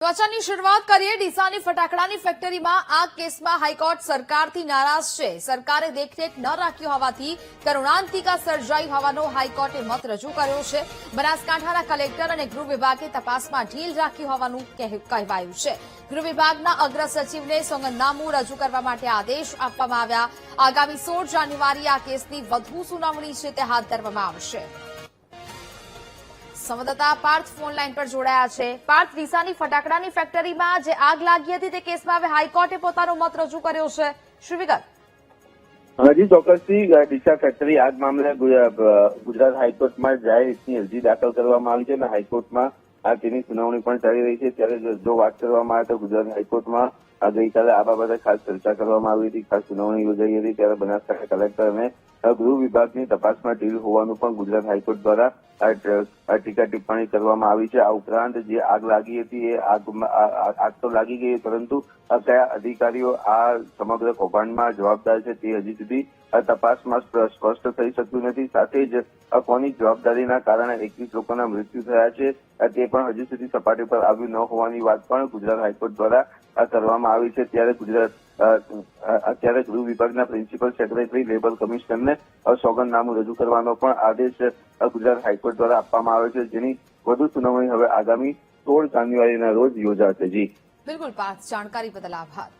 ચર્ચાની શરૂઆત કરીએ ડીસાની ફટાકડાની ફેક્ટરીમાં આગ કેસમાં હાઈકોર્ટ સરકારથી નારાજ છે। સરકારે દેખરેખ ન રાખી હોવાથી કરુણાંતિકા સર્જાઈ હોવાનો હાઈકોર્ટે મત રજૂ કર્યો છે। બનાસકાંઠાના કલેક્ટર અને ગૃહ વિભાગે તપાસમાં ઢીલ રાખી હોવાનું કહેવાયું છે। ગૃહ વિભાગના અગ્ર સચિવને સોગંદનામું રજૂ કરવા માટે આદેશ આપવામાં આવ્યા। આગામી 16 જાન્યુઆરીએ આ કેસની વધુ સુનાવણી છે તે હાથ ધરવામાં આવશે। સંવાદદાતા પાર્થ ફોન લાઈન પર જોડાયા છે। પાર્થ, ડીસાની ફટાકડાની ફેક્ટરીમાં જે આગ લાગી હતી તે કેસમાં હવે હાઈકોર્ટે પોતાનો મત રજૂ કર્યો છે। શું વિગત? હજી ચોક્કસથી ડીસા ફેક્ટરી આગ મામલે ગુજરાત હાઈકોર્ટમાં જાહેર હિતની અરજી દાખલ કરવામાં આવી છે અને હાઈકોર્ટમાં તેની સુનાવણી પણ ચાલી રહી છે। ત્યારે જો વાત કરવામાં આવે તો ગુજરાત હાઈકોર્ટમાં ગઈકાલે આ બાબતે ખાસ ચર્ચા કરવામાં આવી હતી, ખાસ સુનાવણી યોજાઈ હતી। ત્યારે બનાસકાંઠા કલેક્ટર અને ગૃહ વિભાગની તપાસમાં ઢીલ હોવાનું પણ ગુજરાત હાઈકોર્ટ દ્વારા ટીકા ટિપ્પણી કરવામાં આવી છે। આ ઉપરાંત જે આગ લાગી હતી એ આગ તો લાગી ગઈ, પરંતુ કયા અધિકારીઓ આ સમગ્ર કૌભાંડમાં જવાબદાર છે તે હજી સુધી તપાસમાં સ્પષ્ટ થઈ શક્યું નથી। સાથે જ કોની જવાબદારીના કારણે 21 લોકોના મૃત્યુ થયા છે તે પણ હજી સુધી સપાટી પર આવ્યું ન હોવાની વાત પણ ગુજરાત હાઈકોર્ટ દ્વારા કરવામાં આવી છે। ત્યારે ગૃહ વિભાગના પ્રિન્સિપલ સેક્રેટરી લેબર કમિશનરને સોગંદનામું રજૂ કરવાનો પણ આદેશ ગુજરાત હાઈકોર્ટ દ્વારા આપવામાં આવ્યો છે, જેની વધુ સુનાવણી હવે આગામી 16 જાન્યુઆરીના રોજ યોજાશે। જી બિલકુલ પાર્થ, જાણકારી બદલ આભાર।